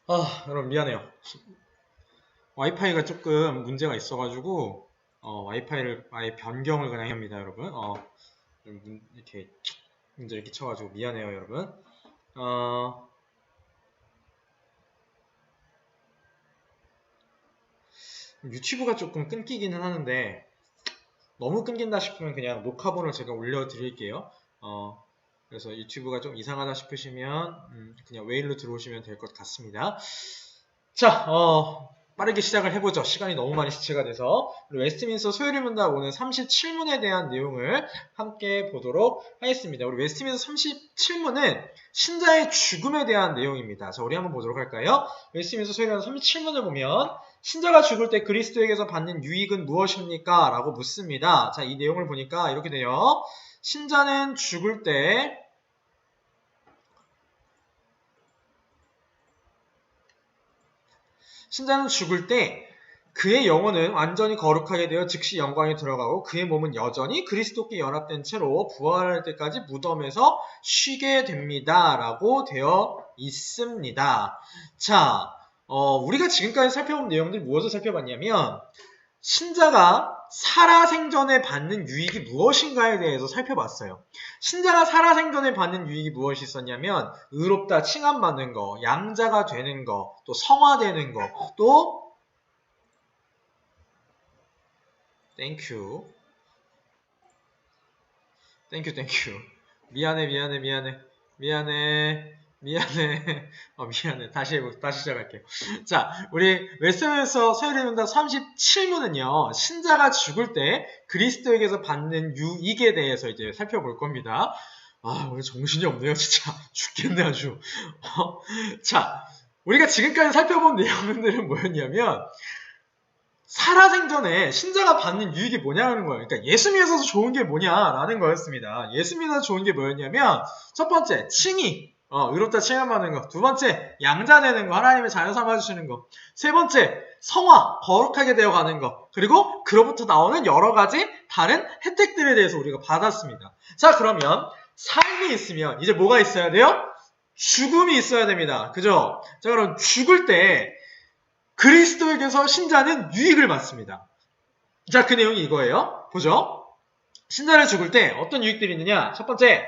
여러분 미안해요. 와이파이가 조금 문제가 있어가지고 와이파이를 아예 변경을 그냥 합니다, 여러분. 이렇게 문제 이렇게 쳐가지고 미안해요, 여러분. 유튜브가 조금 끊기기는 하는데 너무 끊긴다 싶으면 그냥 녹화본을 제가 올려드릴게요. 그래서 유튜브가 좀 이상하다 싶으시면 그냥 웨일로 들어오시면 될 것 같습니다. 자, 빠르게 시작을 해보죠. 시간이 너무 많이 지체가 돼서. 웨스트민스터 소요리 문답 오늘 37문에 대한 내용을 함께 보도록 하겠습니다. 우리 웨스트민스터 37문은 신자의 죽음에 대한 내용입니다. 자, 우리 한번 보도록 할까요? 웨스트민스터 소요리 문답 37문을 보면 신자가 죽을 때 그리스도에게서 받는 유익은 무엇입니까? 라고 묻습니다. 자, 이 내용을 보니까 이렇게 돼요. 신자는 죽을 때 그의 영혼은 완전히 거룩하게 되어 즉시 영광에 들어가고 그의 몸은 여전히 그리스도께 연합된 채로 부활할 때까지 무덤에서 쉬게 됩니다. 라고 되어 있습니다. 자, 우리가 지금까지 살펴본 내용들 무엇을 살펴봤냐면 신자가 살아생전에 받는 유익이 무엇인가에 대해서 살펴봤어요. 신자가 살아생전에 받는 유익이 무엇이 있었냐면 의롭다 칭함받는 거, 양자가 되는 거, 또 성화되는 거, 또 땡큐 미안해. 다시 시작할게요. 자, 우리 웨스트민스터 소요리 문답 37문은요, 신자가 죽을 때 그리스도에게서 받는 유익에 대해서 이제 살펴볼 겁니다. 오늘 정신이 없네요, 진짜. 죽겠네, 아주. 자, 우리가 지금까지 살펴본 내용들은 뭐였냐면, 살아생전에 신자가 받는 유익이 뭐냐는 거예요. 그러니까 예수 믿어서 좋은 게 뭐냐라는 거였습니다. 예수 믿어서 좋은 게 뭐였냐면 첫 번째, 칭의. 의롭다 칭함받는 거. 두 번째, 양자되는 거. 하나님의 자녀 삼아주시는 거. 세 번째, 성화. 거룩하게 되어가는 거. 그리고 그로부터 나오는 여러 가지 다른 혜택들에 대해서 우리가 받았습니다. 자, 그러면 삶이 있으면 이제 뭐가 있어야 돼요? 죽음이 있어야 됩니다. 그죠? 자, 그럼 죽을 때 그리스도에게서 신자는 유익을 받습니다. 자, 그 내용이 이거예요. 보죠. 신자를 죽을 때 어떤 유익들이 있느냐? 첫 번째,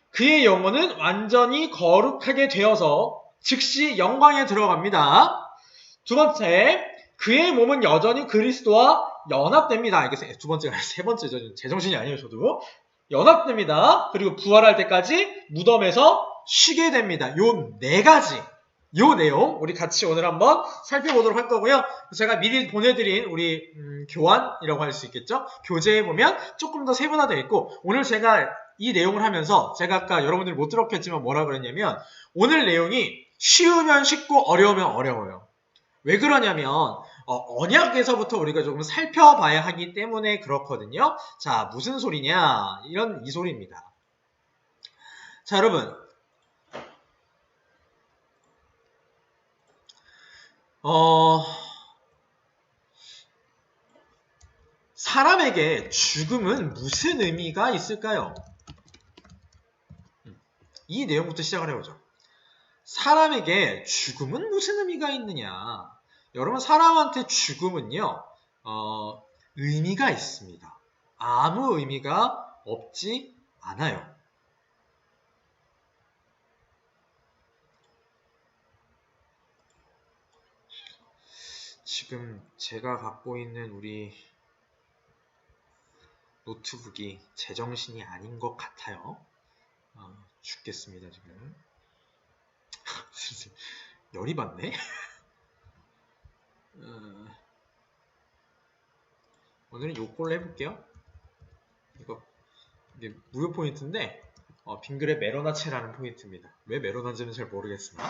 그의 영혼은 완전히 거룩하게 되어서 즉시 영광에 들어갑니다. 두 번째, 그의 몸은 여전히 그리스도와 연합됩니다. 이게 두 번째가 세 번째죠. 제정신이 아니에요, 저도. 연합됩니다. 그리고 부활할 때까지 무덤에서 쉬게 됩니다. 요 네 가지. 요 내용 우리 같이 오늘 한번 살펴보도록 할 거고요. 제가 미리 보내드린 우리 교환이라고 할 수 있겠죠? 교재에 보면 조금 더 세분화되어 있고 오늘 제가 이 내용을 하면서 제가 아까 여러분들이 못 들었겠지만 뭐라 그랬냐면 오늘 내용이 쉬우면 쉽고 어려우면 어려워요. 왜 그러냐면 언약에서부터 우리가 조금 살펴봐야 하기 때문에 그렇거든요. 자, 무슨 소리냐? 이 소리입니다. 자, 여러분 사람에게 죽음은 무슨 의미가 있을까요? 이 내용부터 시작을 해보죠. 사람에게 죽음은 무슨 의미가 있느냐? 여러분, 사람한테 죽음은요, 의미가 있습니다. 아무 의미가 없지 않아요. 지금 제가 갖고 있는 우리 노트북이 제정신이 아닌 것 같아요. 죽겠습니다, 지금. 열이 받네? 오늘은 요걸로 해볼게요. 이게 무료 포인트인데, 빙글의 메로나체라는 포인트입니다. 왜 메로나인지는 잘 모르겠으나.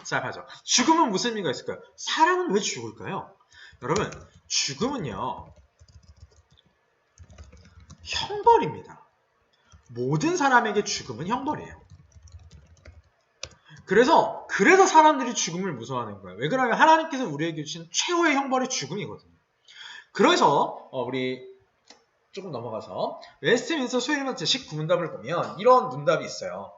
자, 가죠. 죽음은 무슨 의미가 있을까요? 사람은 왜 죽을까요? 여러분, 죽음은요, 형벌입니다. 모든 사람에게 죽음은 형벌이에요. 그래서 사람들이 죽음을 무서워하는 거예요. 왜 그러냐면 하나님께서 우리에게 주신 최후의 형벌이 죽음이거든요. 그래서 우리 조금 넘어가서 웨스트민스터 소요리 문답 제19문답을 보면 이런 문답이 있어요.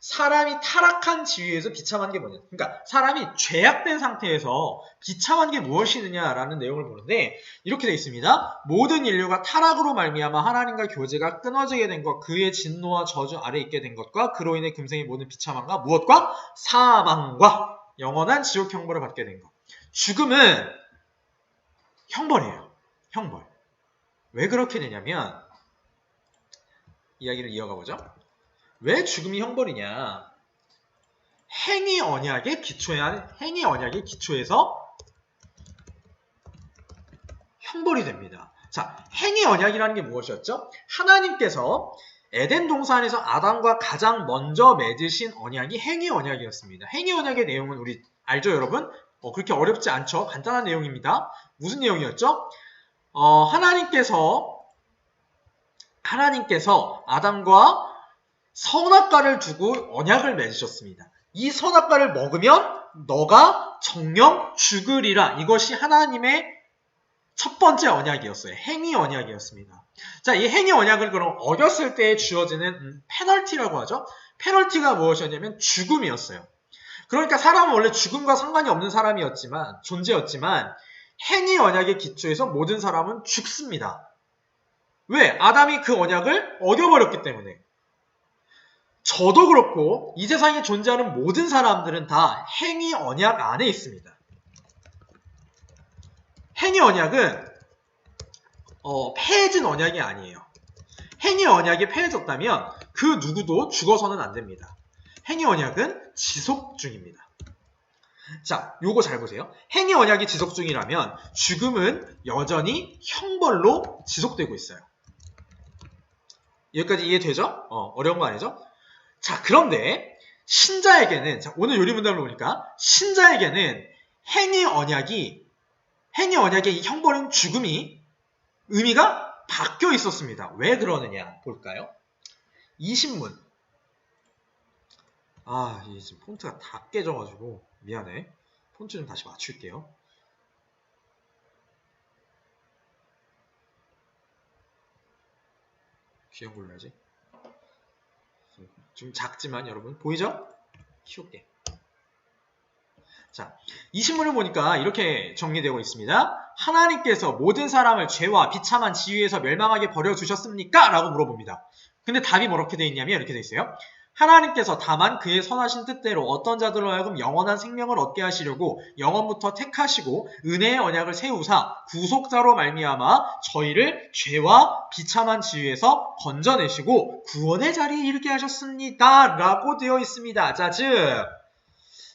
사람이 타락한 지위에서 비참한 게 뭐냐. 그러니까 사람이 죄악된 상태에서 비참한 게 무엇이느냐라는 내용을 보는데 이렇게 되어 있습니다. 모든 인류가 타락으로 말미암아 하나님과 교제가 끊어지게 된 것, 그의 진노와 저주 아래 있게 된 것과 그로 인해 금생의 모든 비참함과 무엇과 사망과 영원한 지옥 형벌을 받게 된 것. 죽음은 형벌이에요. 형벌. 왜 그렇게 되냐면 이야기를 이어가 보죠. 왜 죽음이 형벌이냐? 행위 언약의 기초에서 형벌이 됩니다. 자, 행위 언약이라는 게 무엇이었죠? 하나님께서 에덴 동산에서 아담과 가장 먼저 맺으신 언약이 행위 언약이었습니다. 행위 언약의 내용은 우리 알죠, 여러분? 그렇게 어렵지 않죠? 간단한 내용입니다. 무슨 내용이었죠? 하나님께서 아담과 선악과를 두고 언약을 맺으셨습니다. 이 선악과를 먹으면 너가 정령 죽으리라. 이것이 하나님의 첫 번째 언약이었어요. 행위 언약이었습니다. 자, 이 행위 언약을 그럼 어겼을 때 주어지는 페널티라고 하죠. 페널티가 무엇이었냐면 죽음이었어요. 그러니까 사람은 원래 죽음과 상관이 없는 존재였지만 행위 언약의 기초에서 모든 사람은 죽습니다. 왜? 아담이 그 언약을 어겨버렸기 때문에. 저도 그렇고 이 세상에 존재하는 모든 사람들은 다 행위 언약 안에 있습니다. 행위 언약은 폐해진 언약이 아니에요. 행위 언약이 폐해졌다면 그 누구도 죽어서는 안 됩니다. 행위 언약은 지속 중입니다. 자, 요거 잘 보세요. 행위 언약이 지속 중이라면 죽음은 여전히 형벌로 지속되고 있어요. 여기까지 이해되죠? 어려운 거 아니죠? 자, 그런데 신자에게는, 오늘 요리 문답을 보니까 신자에게는 행위 언약의 이 형벌인 죽음이 의미가 바뀌어 있었습니다. 왜 그러느냐 볼까요? 이 신문. 이게 지금 폰트가 다 깨져가지고 미안해. 폰트 좀 다시 맞출게요. 귀한 걸로 해야지. 좀 작지만 여러분 보이죠? 키울게. 자, 이 신문을 보니까 이렇게 정리되고 있습니다. 하나님께서 모든 사람을 죄와 비참한 지위에서 멸망하게 버려두셨습니까? 라고 물어봅니다. 근데 답이 뭐렇게 되어 있냐면 이렇게 되어 있어요. 하나님께서 다만 그의 선하신 뜻대로 어떤 자들로 하여금 영원한 생명을 얻게 하시려고 영원부터 택하시고 은혜의 언약을 세우사 구속자로 말미암아 저희를 죄와 비참한 지위에서 건져내시고 구원의 자리에 이르게 하셨습니다. 라고 되어 있습니다. 자, 즉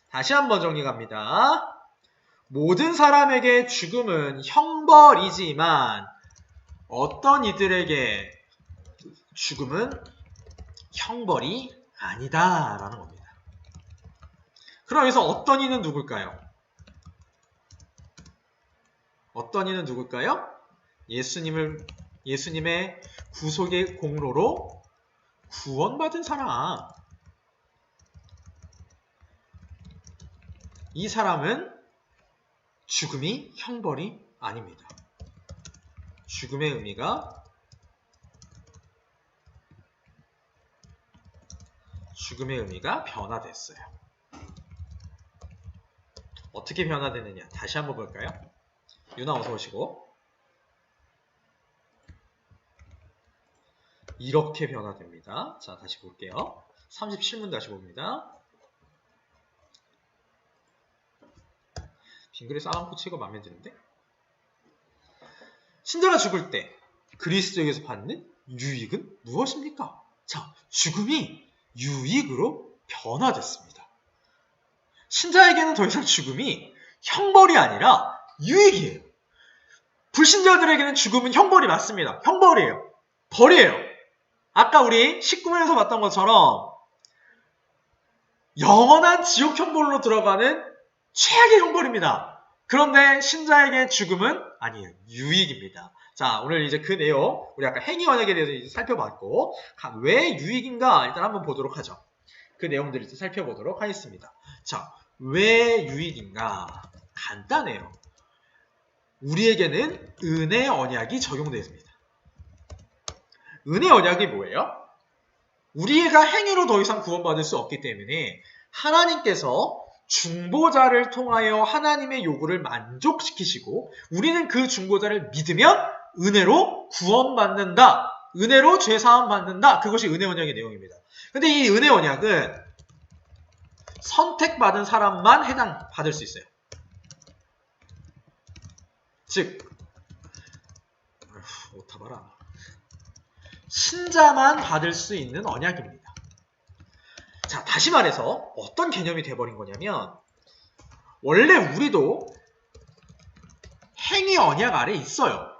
다시 한번 정리 갑니다. 모든 사람에게 죽음은 형벌이지만 어떤 이들에게 죽음은 형벌이 아니다라는 겁니다. 그럼 여기서 어떤 이는 누굴까요? 어떤 이는 누굴까요? 예수님의 구속의 공로로 구원받은 사람. 이 사람은 죽음이 형벌이 아닙니다. 죽음의 의미가 변화됐어요. 어떻게 변화되느냐? 다시 한번 볼까요? 유나 어서 오시고. 이렇게 변화됩니다. 자, 다시 볼게요. 37문 다시 봅니다. 빙글에 싸움코 치고 마음에 드는데? 신자가 죽을 때 그리스도에게서 받는 유익은 무엇입니까? 자, 죽음이 유익으로 변화됐습니다. 신자에게는 더 이상 죽음이 형벌이 아니라 유익이에요. 불신자들에게는 죽음은 형벌이 맞습니다. 형벌이에요. 벌이에요. 아까 우리 19문에서 봤던 것처럼 영원한 지옥 형벌로 들어가는 최악의 형벌입니다. 그런데 신자에게 죽음은 아니에요. 유익입니다. 자, 오늘 이제 그 내용, 우리 아까 행위 언약에 대해서 이제 살펴봤고, 왜 유익인가 일단 한번 보도록 하죠. 그 내용들을 이제 살펴보도록 하겠습니다. 자, 왜 유익인가? 간단해요. 우리에게는 은혜 언약이 적용되어 있습니다. 은혜 언약이 뭐예요? 우리가 행위로 더 이상 구원받을 수 없기 때문에 하나님께서 중보자를 통하여 하나님의 요구를 만족시키시고 우리는 그 중보자를 믿으면 은혜로 구원받는다. 은혜로 죄사함 받는다. 그것이 은혜 언약의 내용입니다. 근데 이 은혜 언약은 선택받은 사람만 해당받을 수 있어요. 즉, 오타 봐라. 신자만 받을 수 있는 언약입니다. 자, 다시 말해서 어떤 개념이 돼버린 거냐면 원래 우리도 행위 언약 아래 있어요.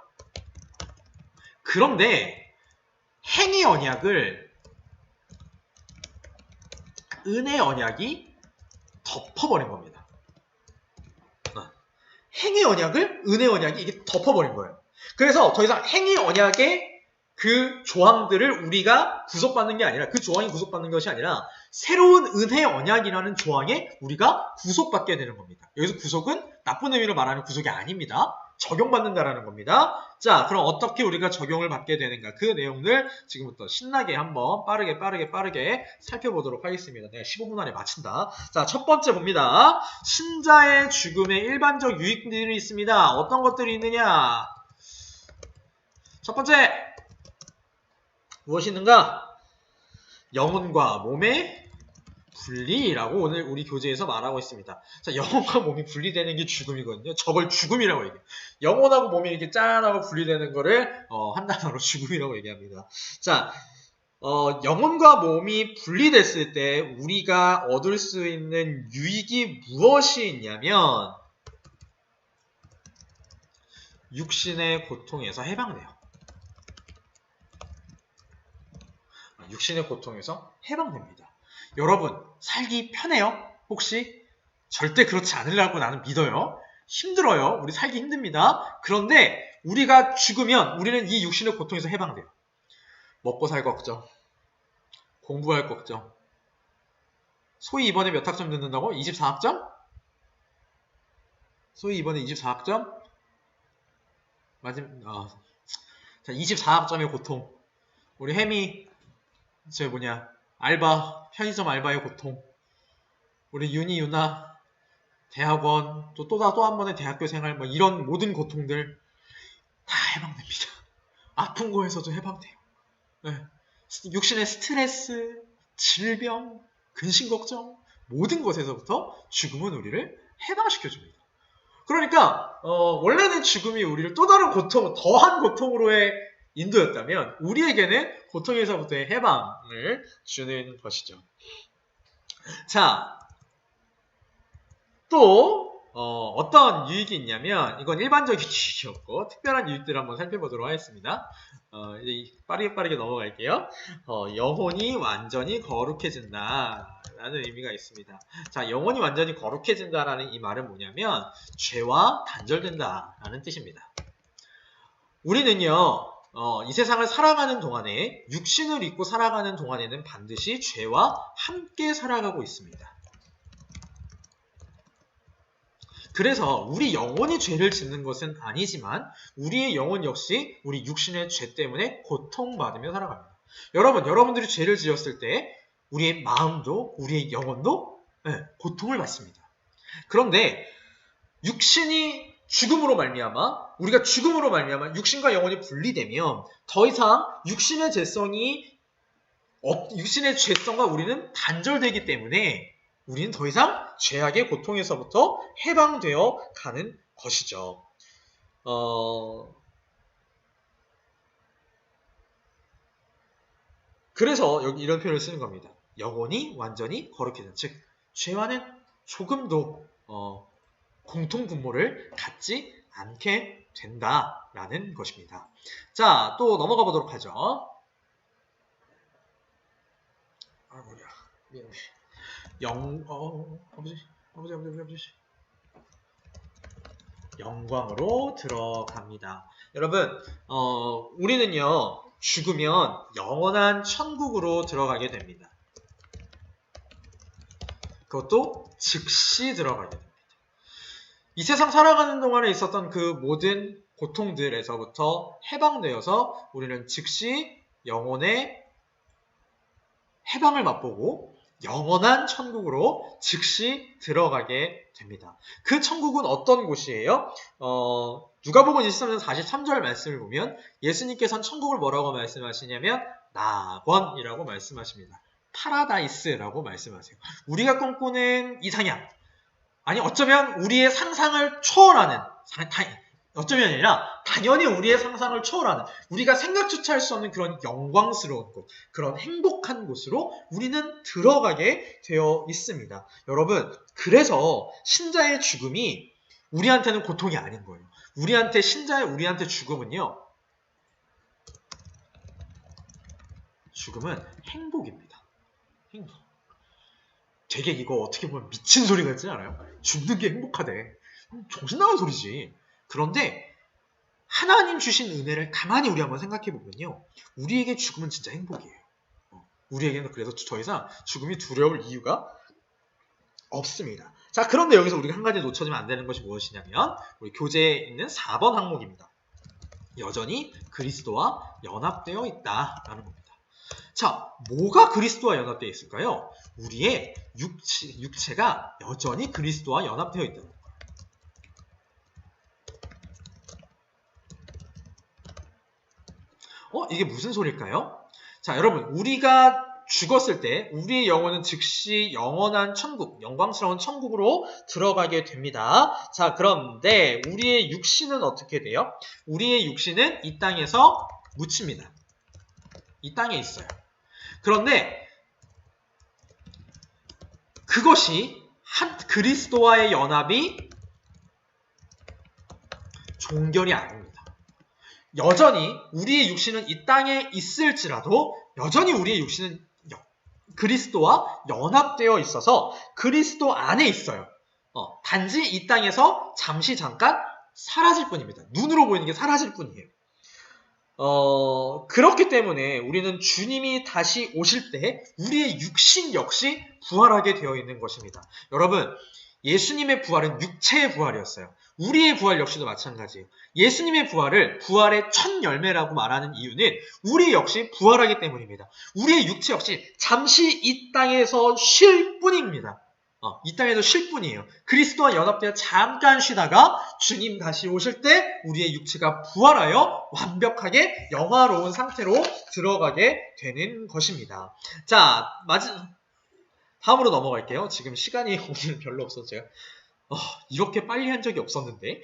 그런데 행위 언약을 은혜 언약이 덮어버린 겁니다. 행위 언약을 은혜 언약이 이게 덮어버린 거예요. 그래서 더 이상 행위 언약의 그 조항들을 우리가 구속받는 게 아니라 그 조항이 구속받는 것이 아니라 새로운 은혜 언약이라는 조항에 우리가 구속받게 되는 겁니다. 여기서 구속은 나쁜 의미로 말하는 구속이 아닙니다. 적용받는다라는 겁니다. 자, 그럼 어떻게 우리가 적용을 받게 되는가? 그 내용들 지금부터 신나게 한번 빠르게 살펴보도록 하겠습니다. 내가 15분 안에 마친다. 자, 첫 번째 봅니다. 신자의 죽음에 일반적 유익들이 있습니다. 어떤 것들이 있느냐? 첫 번째, 무엇이 있는가? 영혼과 몸의 분리라고 오늘 우리 교재에서 말하고 있습니다. 자, 영혼과 몸이 분리되는 게 죽음이거든요. 저걸 죽음이라고 얘기해요. 영혼하고 몸이 이렇게 짠하고 분리되는 거를 한 단어로 죽음이라고 얘기합니다. 자, 영혼과 몸이 분리됐을 때 우리가 얻을 수 있는 유익이 무엇이 있냐면 육신의 고통에서 해방돼요. 육신의 고통에서 해방됩니다. 여러분, 살기 편해요? 혹시? 절대 그렇지 않으려고 나는 믿어요. 힘들어요. 우리 살기 힘듭니다. 그런데 우리가 죽으면 우리는 이 육신의 고통에서 해방돼요. 먹고 살 걱정, 공부할 걱정. 소위 이번에 몇 학점 듣는다고? 24학점? 소위 이번에 24학점? 자, 24학점의 고통. 우리 혜미 알바, 편의점 알바의 고통. 우리 윤희, 유나, 대학원, 또 한 번의 대학교 생활, 뭐 이런 모든 고통들 다 해방됩니다. 아픈 거에서도 해방돼요. 네. 육신의 스트레스, 질병, 근심 걱정, 모든 것에서부터 죽음은 우리를 해방시켜줍니다. 그러니까 원래는 죽음이 우리를 또 다른 고통, 더한 고통으로의 인도였다면 우리에게는 고통에서부터의 해방을 주는 것이죠. 자, 또 어떤 유익이 있냐면 이건 일반적인 유익이었고 특별한 유익들을 한번 살펴보도록 하겠습니다. 이제 빠르게 넘어갈게요. 영혼이 완전히 거룩해진다 라는 의미가 있습니다. 자, 영혼이 완전히 거룩해진다라는 이 말은 뭐냐면 죄와 단절된다 라는 뜻입니다. 우리는요 이 세상을 살아가는 동안에 육신을 입고 살아가는 동안에는 반드시 죄와 함께 살아가고 있습니다. 그래서 우리 영혼이 죄를 짓는 것은 아니지만 우리의 영혼 역시 우리 육신의 죄 때문에 고통받으며 살아갑니다. 여러분들이 죄를 지었을 때 우리의 마음도 우리의 영혼도 고통을 받습니다. 그런데 육신이 죽음으로 말미암아 우리가 죽음으로 말미암아 육신과 영혼이 분리되면 더 이상 육신의 죄성과 우리는 단절되기 때문에 우리는 더 이상 죄악의 고통에서부터 해방되어 가는 것이죠. 그래서 여기 이런 표현을 쓰는 겁니다. 영혼이 완전히 거룩해진, 즉 죄와는 조금도 공통분모를 갖지 않게 된다라는 것입니다. 자, 또 넘어가 보도록 하죠. 아이고야, 미안해. 아버지. 영광으로 들어갑니다. 여러분, 우리는요, 죽으면 영원한 천국으로 들어가게 됩니다. 그것도 즉시 들어가게 됩니다. 이 세상 살아가는 동안에 있었던 그 모든 고통들에서부터 해방되어서 우리는 즉시 영혼의 해방을 맛보고 영원한 천국으로 즉시 들어가게 됩니다. 그 천국은 어떤 곳이에요? 누가복음 23장 43절 말씀을 보면 예수님께서는 천국을 뭐라고 말씀하시냐면 낙원이라고 말씀하십니다. 파라다이스라고 말씀하세요. 우리가 꿈꾸는 이상향, 아니 어쩌면 우리의 상상을 초월하는, 어쩌면 아니라 당연히 우리의 상상을 초월하는, 우리가 생각조차 할 수 없는 그런 영광스러운 곳, 그런 행복한 곳으로 우리는 들어가게 되어 있습니다. 여러분, 그래서 신자의 죽음이 우리한테는 고통이 아닌 거예요. 우리한테 죽음은요, 죽음은 행복입니다. 행복. 되게 이거 어떻게 보면 미친 소리 같지 않아요? 죽는 게 행복하대. 정신 나간 소리지. 그런데 하나님 주신 은혜를 가만히 우리 한번 생각해 보면요, 우리에게 죽음은 진짜 행복이에요. 우리에게는 그래서 더 이상 죽음이 두려울 이유가 없습니다. 자, 그런데 여기서 우리가 한 가지 놓쳐지면 안 되는 것이 무엇이냐면 우리 교재에 있는 4번 항목입니다. 여전히 그리스도와 연합되어 있다라는 겁니다. 자, 뭐가 그리스도와 연합되어 있을까요? 우리의 육체가 여전히 그리스도와 연합되어 있다는 거예요. 이게 무슨 소리일까요? 자, 여러분, 우리가 죽었을 때 우리의 영혼은 즉시 영원한 천국, 영광스러운 천국으로 들어가게 됩니다. 자, 그런데 우리의 육신은 어떻게 돼요? 우리의 육신은 이 땅에서 묻힙니다. 이 땅에 있어요. 그런데 그것이 그리스도와의 연합이 종결이 아닙니다. 여전히 우리의 육신은 이 땅에 있을지라도 여전히 우리의 육신은 그리스도와 연합되어 있어서 그리스도 안에 있어요. 단지 이 땅에서 잠깐 사라질 뿐입니다. 눈으로 보이는 게 사라질 뿐이에요. 그렇기 때문에 우리는 주님이 다시 오실 때 우리의 육신 역시 부활하게 되어 있는 것입니다. 여러분, 예수님의 부활은 육체의 부활이었어요. 우리의 부활 역시도 마찬가지예요. 예수님의 부활의 첫 열매라고 말하는 이유는 우리 역시 부활하기 때문입니다. 우리의 육체 역시 잠시 이 땅에서 쉴 뿐입니다. 이 땅에서 쉴 뿐이에요. 그리스도와 연합되어 잠깐 쉬다가 주님 다시 오실 때 우리의 육체가 부활하여 완벽하게 영화로운 상태로 들어가게 되는 것입니다. 자, 다음으로 넘어갈게요. 지금 시간이 오늘 별로 없어서 제가 이렇게 빨리 한 적이 없었는데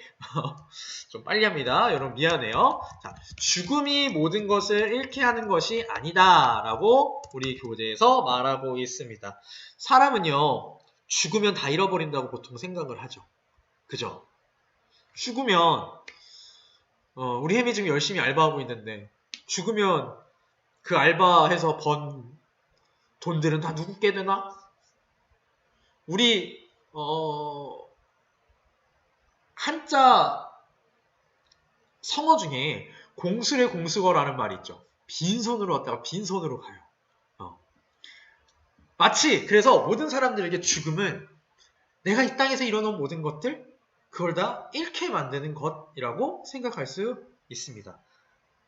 좀 빨리 합니다. 여러분 미안해요. 자, 죽음이 모든 것을 잃게 하는 것이 아니다 라고 우리 교재에서 말하고 있습니다. 사람은요, 죽으면 다 잃어버린다고 보통 생각을 하죠. 그죠? 죽으면 우리 혜미 지금 열심히 알바하고 있는데 죽으면 그 알바해서 번 돈들은 다 누구께 되나? 우리 한자 성어 중에 공술의 공수거라는 말이 있죠. 빈손으로 왔다가 빈손으로 가요. 마치 그래서 모든 사람들에게 죽음은 내가 이 땅에서 이뤄놓은 모든 것들, 그걸 다 잃게 만드는 것이라고 생각할 수 있습니다.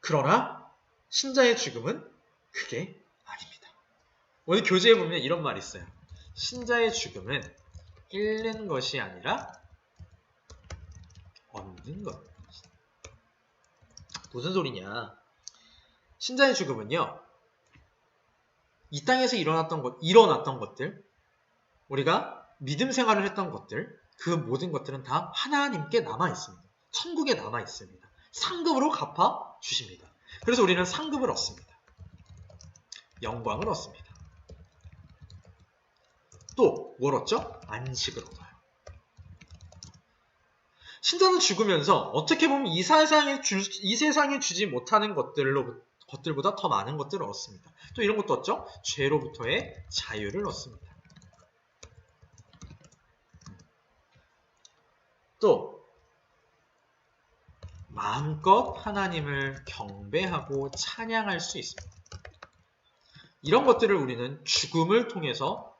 그러나 신자의 죽음은 그게 아닙니다. 오늘 교재에 보면 이런 말이 있어요. 신자의 죽음은 잃는 것이 아니라 얻는 것. 무슨 소리냐? 신자의 죽음은요, 이 땅에서 일어났던 것들, 우리가 믿음 생활을 했던 것들, 그 모든 것들은 다 하나님께 남아 있습니다. 천국에 남아 있습니다. 상급으로 갚아 주십니다. 그래서 우리는 상급을 얻습니다. 영광을 얻습니다. 또 뭘 얻죠? 안식을 얻어요. 신자는 죽으면서 어떻게 보면 이 세상에 주지 못하는 것들보다 더 많은 것들을 얻습니다. 또 이런 것도 얻죠? 죄로부터의 자유를 얻습니다. 또 마음껏 하나님을 경배하고 찬양할 수 있습니다. 이런 것들을 우리는 죽음을 통해서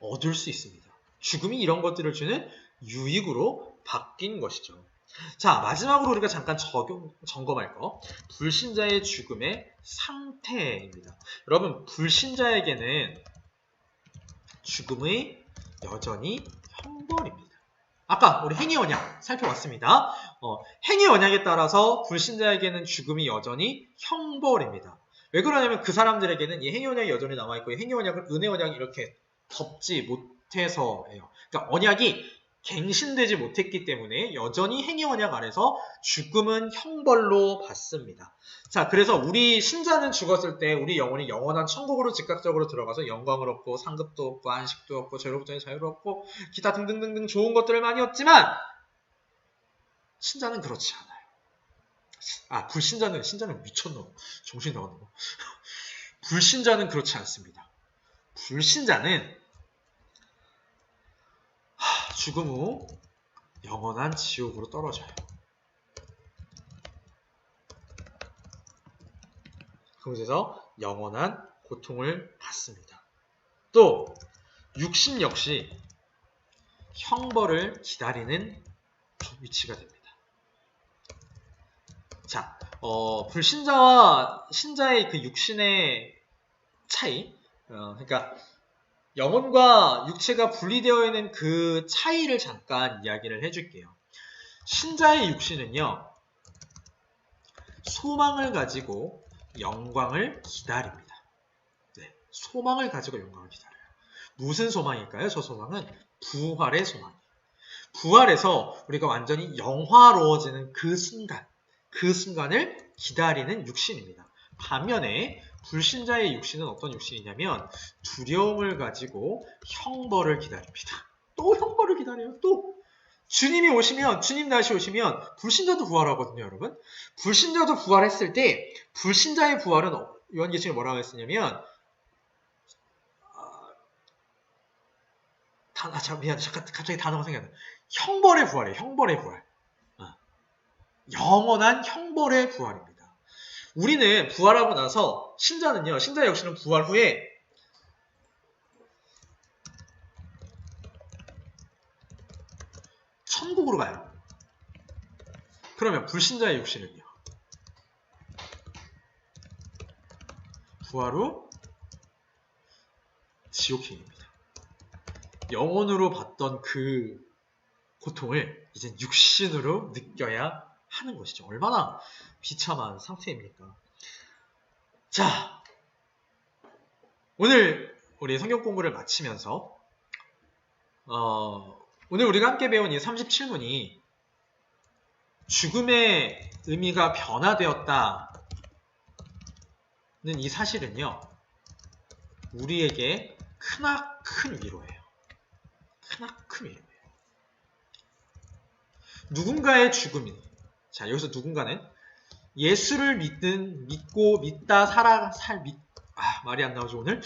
얻을 수 있습니다. 죽음이 이런 것들을 주는 유익으로 바뀐 것이죠. 자, 마지막으로 우리가 잠깐 점검할 거. 불신자의 죽음의 상태입니다. 여러분, 불신자에게는 죽음의 여전히 형벌입니다. 아까 우리 행위 언약 살펴봤습니다. 행위 언약에 따라서 불신자에게는 죽음이 여전히 형벌입니다. 왜 그러냐면 그 사람들에게는 이 행위 언약이 여전히 남아있고 이 행위 언약을 은혜 언약이 이렇게 덮지 못해서예요. 그러니까 언약이 갱신되지 못했기 때문에 여전히 행위 언약 아래서 죽음은 형벌로 받습니다. 자, 그래서 우리 신자는 죽었을 때 우리 영혼이 영원한 천국으로 즉각적으로 들어가서 영광을 얻고 상급도 얻고 안식도 얻고 죄로부터의 자유를 얻고 기타 등등등등 좋은 것들을 많이 얻지만 신자는 그렇지 않아요. 불신자는 미쳤노. 정신이 나갔노. 불신자는 그렇지 않습니다. 불신자는 죽음 후 영원한 지옥으로 떨어져요. 그곳에서 영원한 고통을 받습니다. 또 육신 역시 형벌을 기다리는 위치가 됩니다. 자, 불신자와 신자의 그 육신의 차이, 그러니까 영혼과 육체가 분리되어 있는 그 차이를 잠깐 이야기를 해줄게요. 신자의 육신은요, 소망을 가지고 영광을 기다립니다. 네, 소망을 가지고 영광을 기다려요. 무슨 소망일까요? 저 소망은 부활의 소망이에요. 부활에서 우리가 완전히 영화로워지는 그 순간을 기다리는 육신입니다. 반면에 불신자의 육신은 어떤 육신이냐면 두려움을 가지고 형벌을 기다립니다. 또 형벌을 기다려요. 또 주님 다시 오시면 불신자도 부활하거든요, 여러분. 불신자도 부활했을 때 불신자의 부활은 요한계시록에 뭐라고 했었냐면 미안, 갑자기 단어가 생각나. 형벌의 부활이에요. 형벌의 부활. 영원한 형벌의 부활입니다. 우리는 부활하고 나서 신자 역시는 부활 후에 천국으로 가요. 그러면 불신자의 육신은요? 부활 후 지옥행입니다. 영혼으로 받던 그 고통을 이제 육신으로 느껴야 하는 것이죠. 얼마나 비참한 상태입니까? 자, 오늘 우리 성경 공부를 마치면서 오늘 우리가 함께 배운 이 37문이 죽음의 의미가 변화되었다는 이 사실은요, 우리에게 크나큰 위로예요. 크나큰 위로예요. 누군가의 죽음이, 자, 여기서 누군가는 예수를 말이 안 나오죠, 오늘?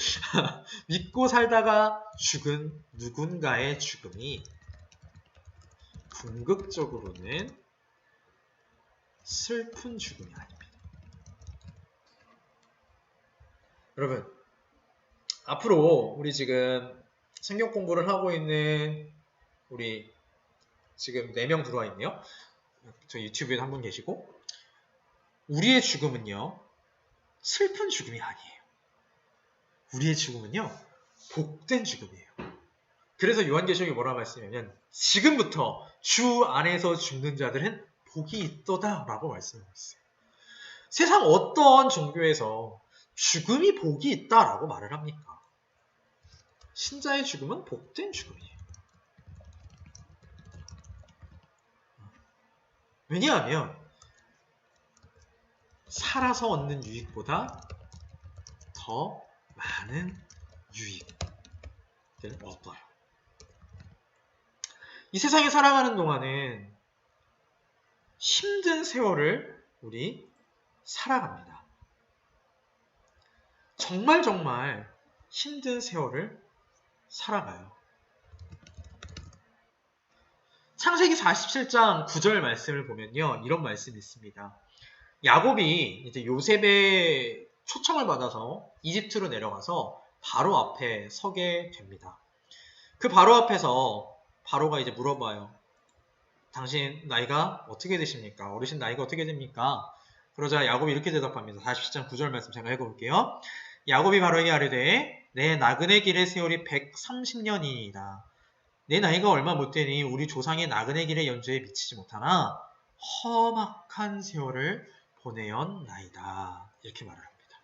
믿고 살다가 죽은 누군가의 죽음이 궁극적으로는 슬픈 죽음이 아닙니다. 여러분, 앞으로 우리 지금 성경 공부를 하고 있는 우리 지금 4명 들어와 있네요. 저 유튜브에 한 분 계시고, 우리의 죽음은요, 슬픈 죽음이 아니에요. 우리의 죽음은요, 복된 죽음이에요. 그래서 요한계시록이 뭐라고 말씀하냐면 지금부터 주 안에서 죽는 자들은 복이 있도다 라고 말씀하고 있어요. 세상 어떤 종교에서 죽음이 복이 있다라고 말을 합니까? 신자의 죽음은 복된 죽음이에요. 왜냐하면 살아서 얻는 유익보다 더 많은 유익을 얻어요. 이 세상에 살아가는 동안은 힘든 세월을 우리 살아갑니다. 정말 힘든 세월을 살아가요. 창세기 47장 9절 말씀을 보면요, 이런 말씀이 있습니다. 야곱이 이제 요셉의 초청을 받아서 이집트로 내려가서 바로 앞에 서게 됩니다. 그 바로 앞에서 바로가 이제 물어봐요. 당신 나이가 어떻게 되십니까? 어르신 나이가 어떻게 됩니까? 그러자 야곱이 이렇게 대답합니다. 47장 9절 말씀 제가 읽어볼게요. 야곱이 바로에게 아뢰되 내 나그네 길의 세월이 130년이니이다. 내 나이가 얼마 못 되니 우리 조상의 나그네 길의 연주에 미치지 못하나 험악한 세월을 보내었나이다. 이렇게 말을 합니다.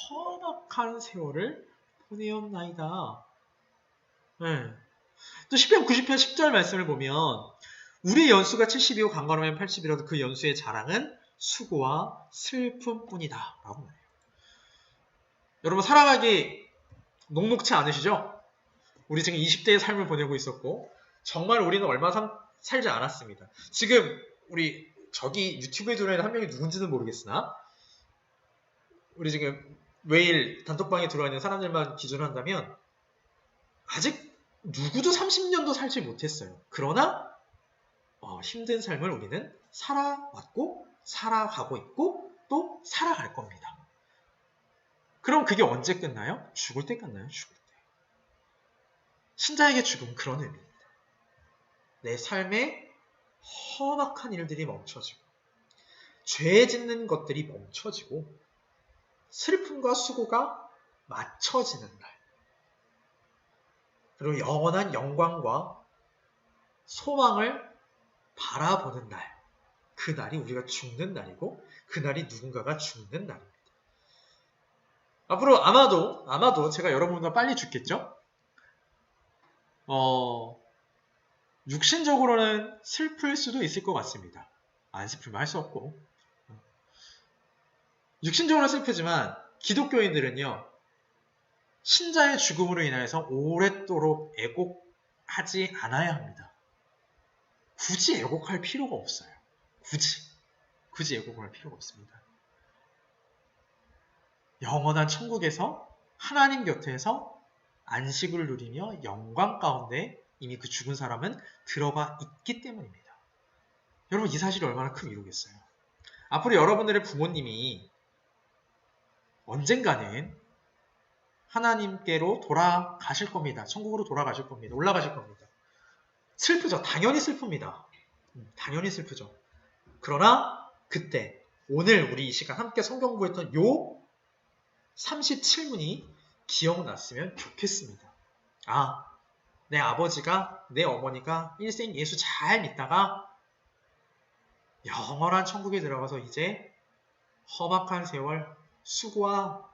험악한 세월을 보내었나이다. 네. 또 시편 90편 10절 말씀을 보면 우리의 연수가 70이고 강건하면 80이라도 그 연수의 자랑은 수고와 슬픔뿐이다 라고 말해요. 여러분 살아가기 녹록치 않으시죠? 우리 지금 20대의 삶을 보내고 있었고 정말 우리는 얼마 살지 않았습니다. 지금 우리 저기 유튜브에 들어있는 한 명이 누군지는 모르겠으나 우리 지금 매일 단톡방에 들어와 있는 사람들만 기준으로 한다면 아직 누구도 30년도 살지 못했어요. 그러나 힘든 삶을 우리는 살아왔고 살아가고 있고 또 살아갈 겁니다. 그럼 그게 언제 끝나요? 죽을 때 끝나요. 죽을 때. 신자에게 죽음 그런 의미입니다. 내 삶에 험악한 일들이 멈춰지고 죄 짓는 것들이 멈춰지고 슬픔과 수고가 맞춰지는 날. 그리고 영원한 영광과 소망을 바라보는 날. 그날이 우리가 죽는 날이고 그날이 누군가가 죽는 날입니다. 앞으로 아마도 제가 여러분보다 빨리 죽겠죠? 육신적으로는 슬플 수도 있을 것 같습니다. 안 슬프면 할 수 없고. 육신적으로 슬프지만 기독교인들은요. 신자의 죽음으로 인하여서 오랫도록 애곡하지 않아야 합니다. 굳이 애곡할 필요가 없어요. 굳이 애곡할 필요가 없습니다. 영원한 천국에서 하나님 곁에서 안식을 누리며 영광 가운데 이미 그 죽은 사람은 들어가 있기 때문입니다. 여러분 이 사실이 얼마나 큰 위로겠어요. 앞으로 여러분들의 부모님이 언젠가는 하나님께로 돌아가실 겁니다. 천국으로 돌아가실 겁니다. 올라가실 겁니다. 슬프죠. 당연히 슬픕니다. 당연히 슬프죠. 그러나 그때 오늘 우리 이 시간 함께 성경 공부했던 요 37문이 기억났으면 좋겠습니다. 내 아버지가 내 어머니가 일생 예수 잘 믿다가 영원한 천국에 들어가서 이제 험악한 세월 수고와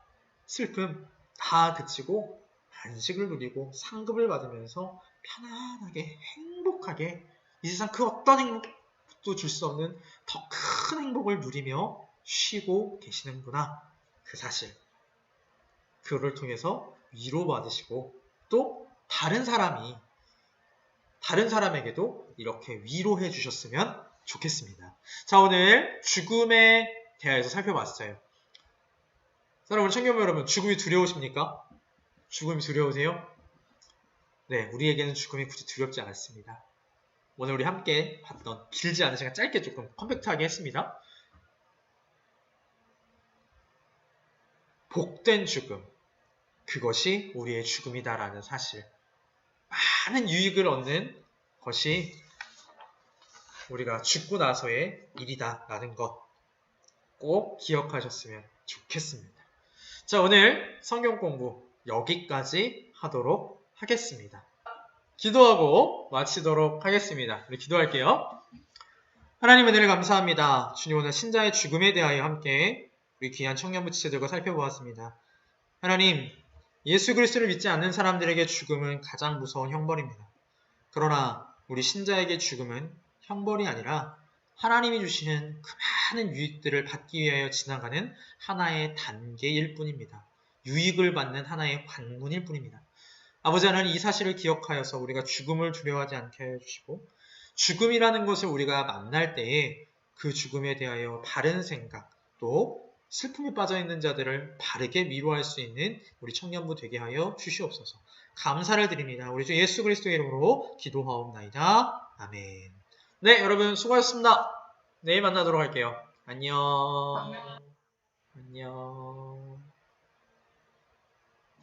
슬픔 다 그치고 안식을 누리고 상급을 받으면서 편안하게 행복하게 이 세상 그 어떤 행복도 줄 수 없는 더 큰 행복을 누리며 쉬고 계시는구나. 그 사실 그를 통해서 위로받으시고 또 다른 사람에게도 이렇게 위로해 주셨으면 좋겠습니다. 자, 오늘 죽음에 대해서 살펴봤어요. 여러분, 청년부 여러분, 죽음이 두려우십니까? 죽음이 두려우세요? 네, 우리에게는 죽음이 굳이 두렵지 않았습니다. 오늘 우리 함께 봤던 길지 않은 시간 짧게 조금 컴팩트하게 했습니다. 복된 죽음, 그것이 우리의 죽음이다라는 사실, 많은 유익을 얻는 것이 우리가 죽고 나서의 일이다라는 것 꼭 기억하셨으면 좋겠습니다. 자, 오늘 성경 공부 여기까지 하도록 하겠습니다. 기도하고 마치도록 하겠습니다. 우리 기도할게요. 하나님 은혜를 감사합니다. 주님 오늘 신자의 죽음에 대하여 함께 우리 귀한 청년부 지체들과 살펴보았습니다. 하나님, 예수 그리스도를 믿지 않는 사람들에게 죽음은 가장 무서운 형벌입니다. 그러나 우리 신자에게 죽음은 형벌이 아니라 하나님이 주시는 그 많은 유익들을 받기 위하여 지나가는 하나의 단계일 뿐입니다. 유익을 받는 하나의 관문일 뿐입니다. 아버지 하나님, 이 사실을 기억하여서 우리가 죽음을 두려워하지 않게 해주시고 죽음이라는 것을 우리가 만날 때에 그 죽음에 대하여 바른 생각 또 슬픔에 빠져있는 자들을 바르게 위로할 수 있는 우리 청년부 되게 하여 주시옵소서. 감사를 드립니다. 우리 주 예수 그리스도의 이름으로 기도하옵나이다. 아멘. 네, 여러분 수고하셨습니다. 내일 만나도록 할게요. 안녕. 안녕.